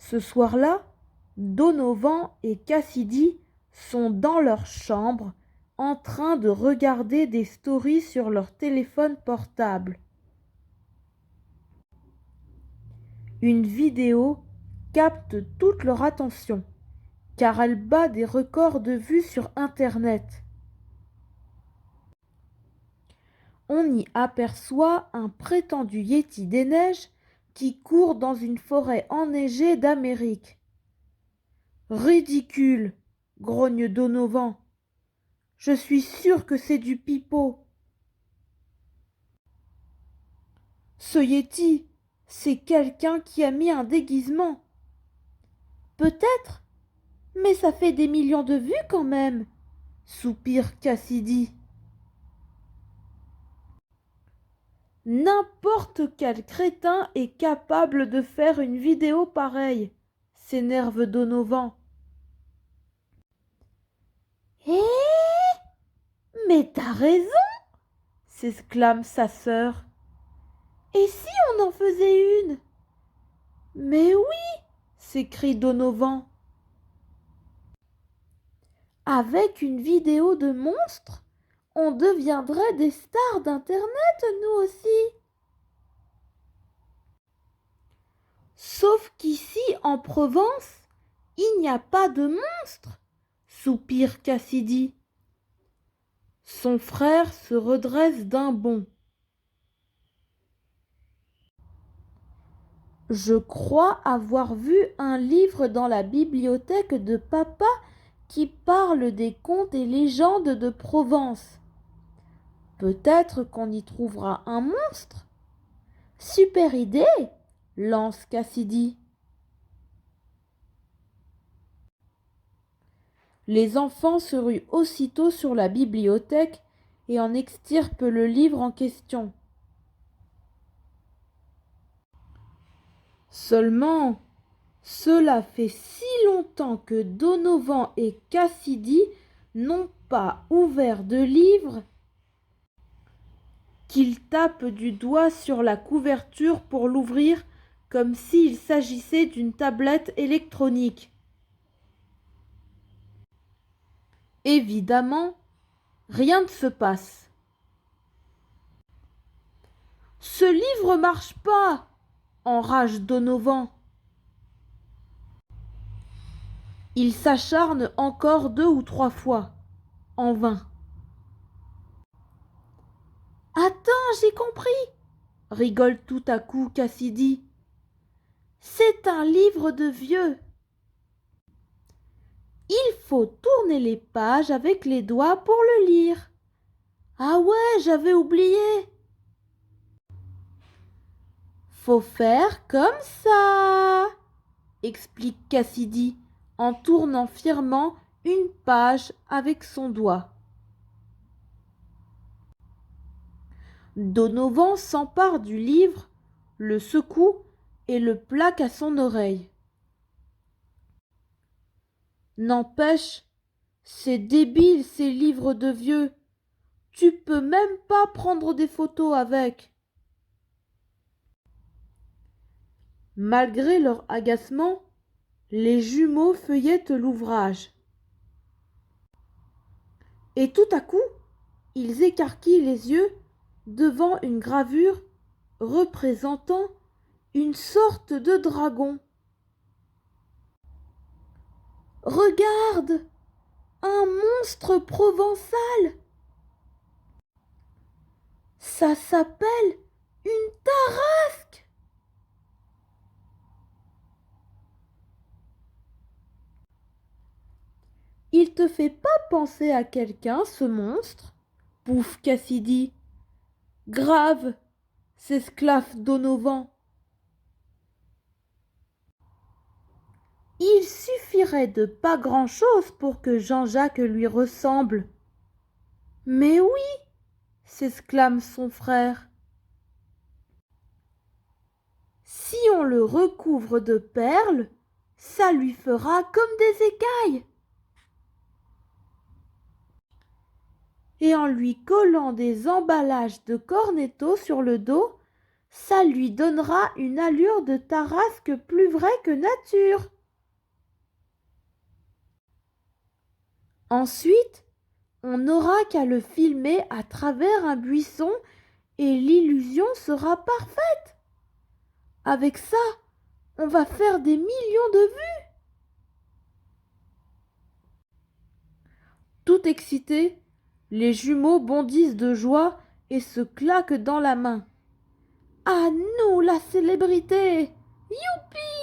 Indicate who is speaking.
Speaker 1: Ce soir-là, Donovan et Cassidy sont dans leur chambre en train de regarder des stories sur leur téléphone portable. Une vidéo capte toute leur attention car elle bat des records de vues sur Internet. On y aperçoit un prétendu Yéti des neiges qui court dans une forêt enneigée d'Amérique. Ridicule, grogne Donovan. Je suis sûr que c'est du pipeau. Ce Yéti, c'est quelqu'un qui a mis un déguisement. Peut-être, mais ça fait des millions de vues quand même, soupire Cassidy. N'importe quel crétin est capable de faire une vidéo pareille, s'énerve Donovan. Eh, mais t'as raison, s'exclame sa sœur. Et si on en faisait une? Mais oui, s'écrie Donovan. Avec une vidéo de monstres, on deviendrait des stars d'Internet, nous aussi. Sauf qu'ici, en Provence, il n'y a pas de monstres, soupire Cassidy. Son frère se redresse d'un bond. Je crois avoir vu un livre dans la bibliothèque de papa qui parle des contes et légendes de Provence. Peut-être qu'on y trouvera un monstre. Super idée, lance Cassidy. Les enfants se ruent aussitôt sur la bibliothèque et en extirpent le livre en question. Seulement, cela fait si longtemps que Donovan et Cassidy n'ont pas ouvert de livre qu'ils tapent du doigt sur la couverture pour l'ouvrir comme s'il s'agissait d'une tablette électronique. Évidemment, rien ne se passe. Ce livre marche pas, enrage Donovan. Il s'acharne encore 2 ou 3 fois, en vain. Attends, j'ai compris, rigole tout à coup Cassidy. C'est un livre de vieux. Il faut tourner les pages avec les doigts pour le lire. Ah ouais, j'avais oublié. Faut faire comme ça, explique Cassidy en tournant fièrement une page avec son doigt. Donovan s'empare du livre, le secoue et le plaque à son oreille. N'empêche, c'est débile ces livres de vieux. Tu peux même pas prendre des photos avec. Malgré leur agacement, les jumeaux feuillettent l'ouvrage. Et tout à coup, ils écarquillent les yeux devant une gravure représentant une sorte de dragon. Regarde, un monstre provençal. Ça s'appelle une tarasque. Il te fait pas penser à quelqu'un, ce monstre? Pouf Cassidy. Grave, s'esclaffe Donovan. Il suffirait de pas grand-chose pour que Jean-Jacques lui ressemble. Mais oui, s'exclame son frère. Si on le recouvre de perles, ça lui fera comme des écailles. Et en lui collant des emballages de cornetto sur le dos, Ça lui donnera une allure de tarasque plus vraie que nature. Ensuite, on n'aura qu'à le filmer à travers un buisson et l'illusion sera parfaite. Avec ça, on va faire des millions de vues. Tout excités, les jumeaux bondissent de joie et se claquent dans la main. À nous la célébrité! Youpi!